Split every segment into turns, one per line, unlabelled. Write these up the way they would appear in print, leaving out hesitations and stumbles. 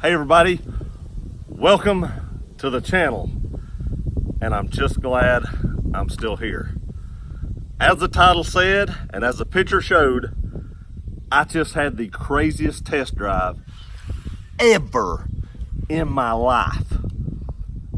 Hey everybody, welcome to the channel, and I'm just glad I'm still here. As the title said, and as the picture showed, I just had the craziest test drive ever in my life.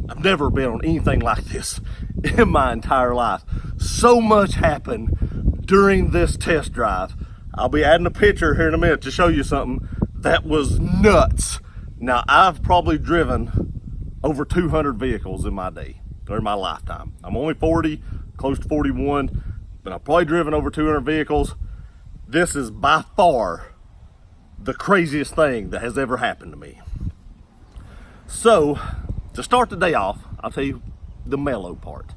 I've never been on anything like this in my entire life. So much happened during this test drive. I'll be adding a picture here in a minute to show you something that was nuts. Now, I've probably driven over 200 vehicles in my day, or in my lifetime. I'm only 40, close to 41, but I've probably driven over 200 vehicles. This is by far the craziest thing that has ever happened to me. So, to start the day off, I'll tell you the mellow part.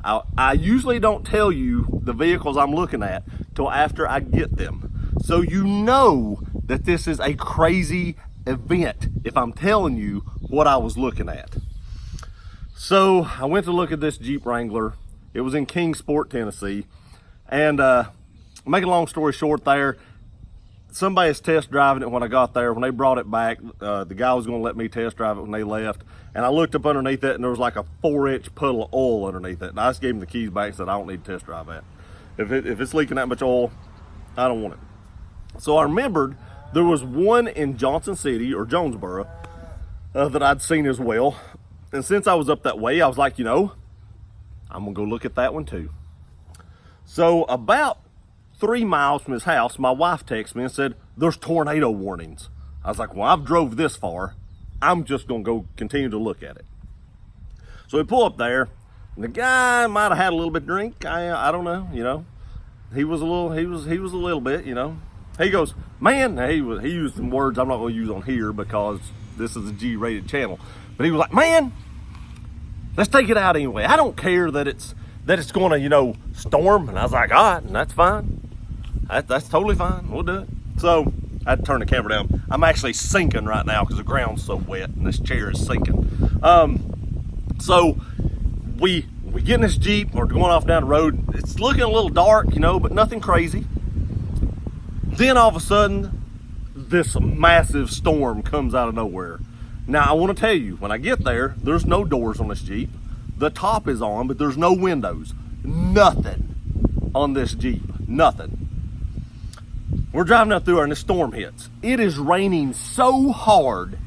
I usually don't tell you the vehicles I'm looking at till after I get them. So you know that this is a crazy event if I'm telling you what I was looking at. So I went to look at this Jeep Wrangler. It was in Kingsport, Tennessee. And make a long story short there, somebody was test driving it when I got there. When they brought it back, the guy was going to let me test drive it when they left. And I looked up underneath it and there was like a 4-inch puddle of oil underneath it. And I just gave him the keys back and said, I don't need to test drive that. If it's leaking that much oil, I don't want it. So I remembered there was one in Johnson City or Jonesboro that I'd seen as well. And since I was up that way, I was like, you know, I'm gonna go look at that one too. So about 3 miles from his house, my wife texted me and said, there's tornado warnings. I was like, well, I've drove this far. I'm just gonna go continue to look at it. So we pull up there, and the guy might have had a little bit of drink. I don't know, you know. He was a little bit, you know. He goes, man, he used some words I'm not gonna use on here because this is a G-rated channel. But he was like, man, let's take it out anyway. I don't care that it's gonna, you know, storm. And I was like, all right, and that's fine. That's totally fine. We'll do it. So I had to turn the camera down. I'm actually sinking right now because the ground's so wet and this chair is sinking. So we get in this Jeep, we're going off down the road. It's looking a little dark, you know, but nothing crazy. Then all of a sudden, this massive storm comes out of nowhere. Now, I want to tell you, when I get there, there's no doors on this Jeep. The top is on, but there's no windows. Nothing on this Jeep. Nothing. We're driving up through there and the storm hits. It is raining so hard,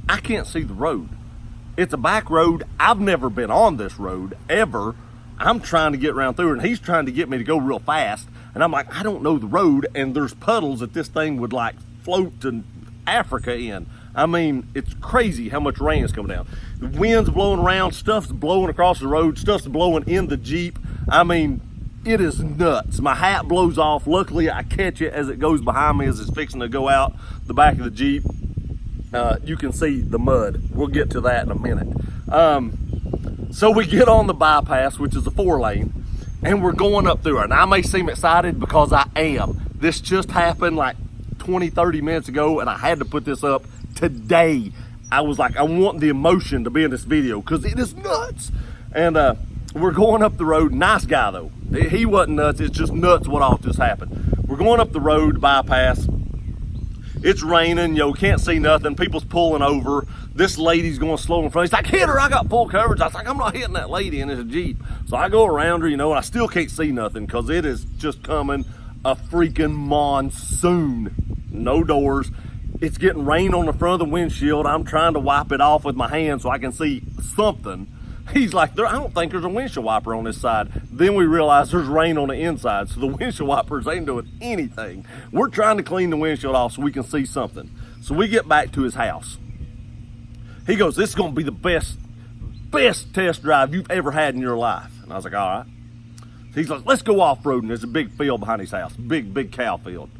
I can't see the road. It's a back road. I've never been on this road, ever. I'm trying to get around through and he's trying to get me to go real fast. And I'm like, I don't know the road, and there's puddles that this thing would like float to Africa in. I mean, it's crazy how much rain is coming down. The wind's blowing around, stuff's blowing across the road, stuff's blowing in the Jeep. I mean, it is nuts. My hat blows off. Luckily, I catch it as it goes behind me as it's fixing to go out the back of the Jeep. You can see the mud. We'll get to that in a minute. So we get on the bypass, which is a 4-lane. And we're going up through it. And I may seem excited because I am. This just happened like 20, 30 minutes ago, and I had to put this up today. I was like, I want the emotion to be in this video because it is nuts. And we're going up the road. Nice guy though. He wasn't nuts. It's just nuts what all just happened. We're going up the road, bypass. It's raining, you know, can't see nothing. People's pulling over. This lady's going slow in front. He's like, hit her, I got full coverage. I was like, I'm not hitting that lady in this Jeep. So I go around her, you know, and I still can't see nothing because it is just coming a freaking monsoon. No doors. It's getting rain on the front of the windshield. I'm trying to wipe it off with my hand so I can see something. He's like, I don't think there's a windshield wiper on this side. Then we realize there's rain on the inside, so the windshield wipers ain't doing anything. We're trying to clean the windshield off so we can see something. So we get back to his house. He goes, this is gonna be the best test drive you've ever had in your life. And I was like, all right. So he's like, let's go off-roading. There's a big field behind his house, big cow field.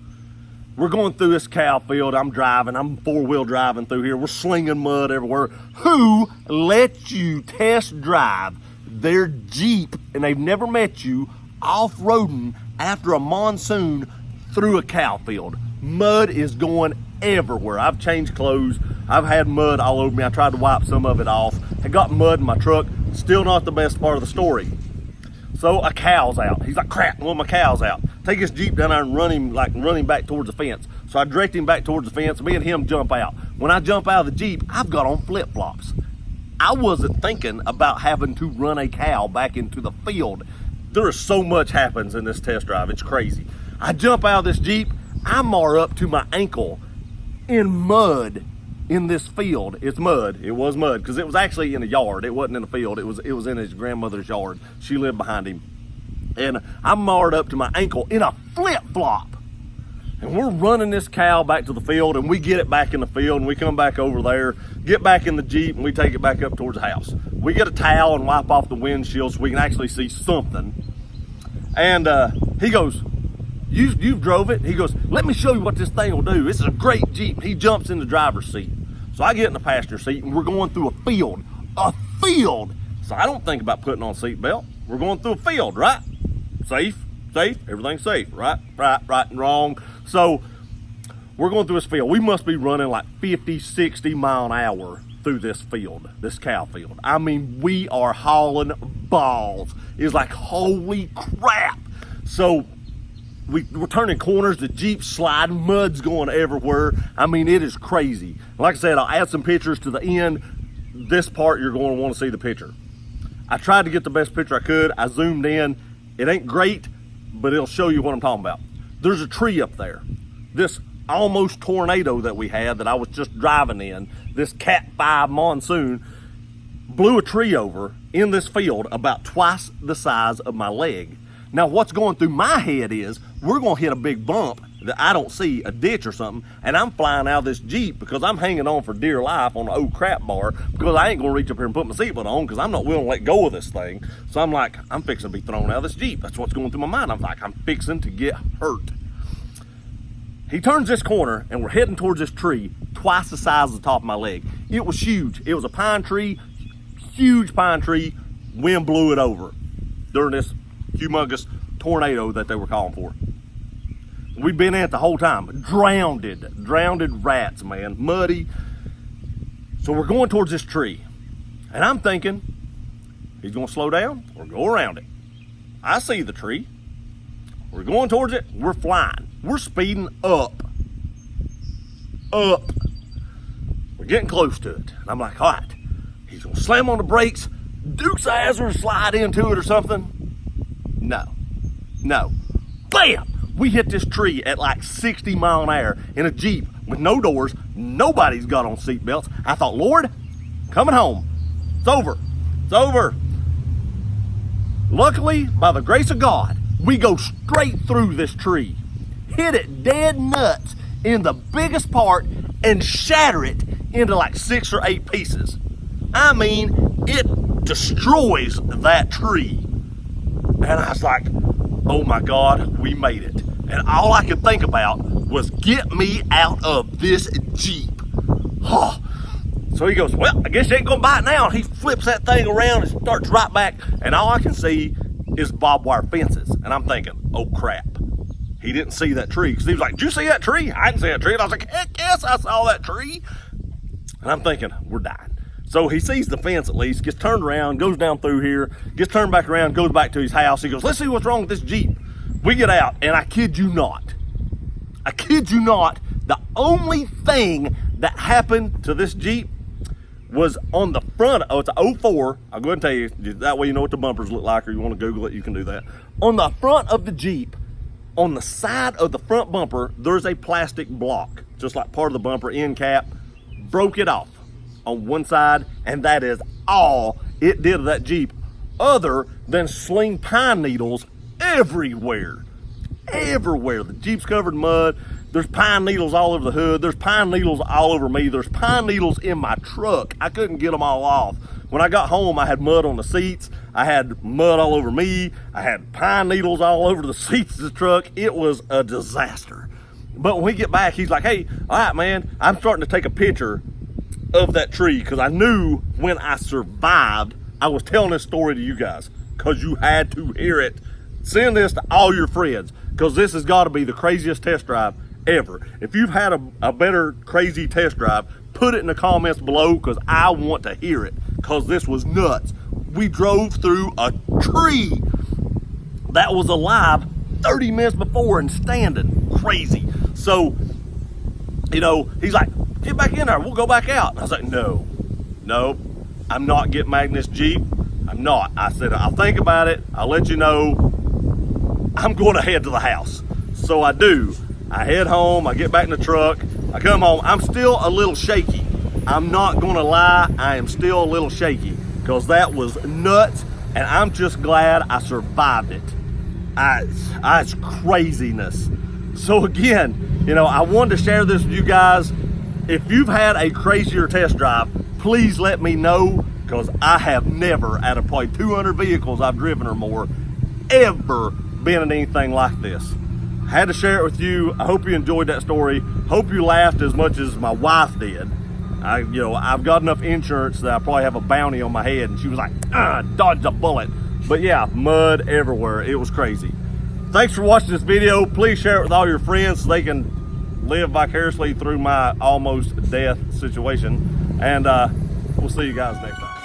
We're going through this cow field. I'm driving. I'm 4-wheel driving through here. We're slinging mud everywhere. Who lets you test drive their Jeep and they've never met you off-roading after a monsoon through a cow field? Mud is going everywhere. I've changed clothes. I've had mud all over me. I tried to wipe some of it off. I got mud in my truck. Still not the best part of the story. So a cow's out. He's like, crap, one of my cow's out. Take his Jeep down there and run him back towards the fence. So I direct him back towards the fence. Me and him jump out. when I jump out of the Jeep, I've got on flip-flops. I wasn't thinking about having to run a cow back into the field. There is so much happens in this test drive, it's crazy. I jump out of this Jeep, I'm up to my ankle in mud in this field. It's mud, it was mud, because it was actually in a yard. It wasn't in a field, it was in his grandmother's yard. She lived behind him. And I'm marred up to my ankle in a flip-flop. And we're running this cow back to the field, and we get it back in the field, and we come back over there, get back in the Jeep, and we take it back up towards the house. We get a towel and wipe off the windshield so we can actually see something. And he goes, you've drove it? He goes, let me show you what this thing will do. This is a great Jeep. He jumps in the driver's seat. So I get in the passenger seat, and we're going through a field. A field! So I don't think about putting on a seatbelt. We're going through a field, right? Safe, everything's safe, right, and wrong. So we're going through this field. We must be running like 50, 60 mile an hour through this field, this cow field. I mean, we are hauling balls. It's like, holy crap. So we're turning corners, the Jeep's sliding, mud's going everywhere. I mean, it is crazy. Like I said, I'll add some pictures to the end. This part, you're going to want to see the picture. I tried to get the best picture I could. I zoomed in. It ain't great, but it'll show you what I'm talking about. There's a tree up there. This almost tornado that we had that I was just driving in, this Cat 5 monsoon, blew a tree over in this field about twice the size of my leg. Now what's going through my head is, we're gonna hit a big bump that I don't see, a ditch or something, and I'm flying out of this Jeep because I'm hanging on for dear life on the old crap bar because I ain't gonna reach up here and put my seatbelt on because I'm not willing to let go of this thing. So I'm like, I'm fixing to be thrown out of this Jeep. That's what's going through my mind. I'm like, I'm fixing to get hurt. He turns this corner and we're heading towards this tree, twice the size of the top of my leg. It was huge. It was a pine tree, huge pine tree. Wind blew it over during this humongous tornado that they were calling for. We've been in it the whole time. Drowned rats, man, muddy. So we're going towards this tree. And I'm thinking, he's gonna slow down or go around it. I see the tree. We're going towards it, we're flying. We're speeding up. We're getting close to it. And I'm like, all right, he's gonna slam on the brakes, Dukes of Hazzard, slide into it or something. No. Bam! We hit this tree at like 60 mile an hour in a Jeep with no doors. Nobody's got on seatbelts. I thought, Lord, coming home. It's over. Luckily, by the grace of God, we go straight through this tree, hit it dead nuts in the biggest part, and shatter it into like 6 or 8 pieces. I mean, it destroys that tree. And I was like, oh my God, we made it. And all I could think about was, get me out of this Jeep. Oh. So he goes, well, I guess you ain't gonna bite now. And he flips that thing around and starts right back. And all I can see is barbed wire fences. And I'm thinking, oh crap. He didn't see that tree. Because he was like, did you see that tree? I didn't see that tree. And I was like, heck yes, I saw that tree. And I'm thinking, we're dying. So he sees the fence at least, gets turned around, goes down through here, gets turned back around, goes back to his house. He goes, let's see what's wrong with this Jeep. We get out, and I kid you not, the only thing that happened to this Jeep was on the front. Oh, it's a 04. I'll go ahead and tell you, that way you know what the bumpers look like, or you want to Google it, you can do that. On the front of the Jeep, on the side of the front bumper, there's a plastic block, just like part of the bumper end cap, broke it off on one side, and that is all it did to that Jeep, other than sling pine needles everywhere. The Jeep's covered in mud. There's pine needles all over the hood. There's pine needles all over me. There's pine needles in my truck. I couldn't get them all off. When I got home, I had mud on the seats. I had mud all over me. I had pine needles all over the seats of the truck. It was a disaster. But when we get back, he's like, hey, all right, man, I'm starting to take a picture of that tree because I knew when I survived, I was telling this story to you guys because you had to hear it. Send this to all your friends because this has got to be the craziest test drive ever. If you've had a better crazy test drive, put it in the comments below because I want to hear it because this was nuts. We drove through a tree that was alive 30 minutes before and standing. Crazy. So, you know, he's like, get back in there. We'll go back out. And I was like, no, I'm not getting back in this Jeep. I'm not. I said, I'll think about it. I'll let you know. I'm going to head to the house. So I do. I head home. I get back in the truck. I come home. I'm still a little shaky. I'm not going to lie. I am still a little shaky because that was nuts. And I'm just glad I survived it. It's craziness. So again, you know, I wanted to share this with you guys. If you've had a crazier test drive, please let me know, because I have never, out of probably 200 vehicles I've driven or more, ever been in anything like this. I had to share it with you. I hope you enjoyed that story. Hope you laughed as much as my wife did. I've got enough insurance that I probably have a bounty on my head, and she was like, dodged a bullet. But yeah, mud everywhere. It was crazy. Thanks for watching this video. Please share it with all your friends so they can live vicariously through my almost death situation. And we'll see you guys next time.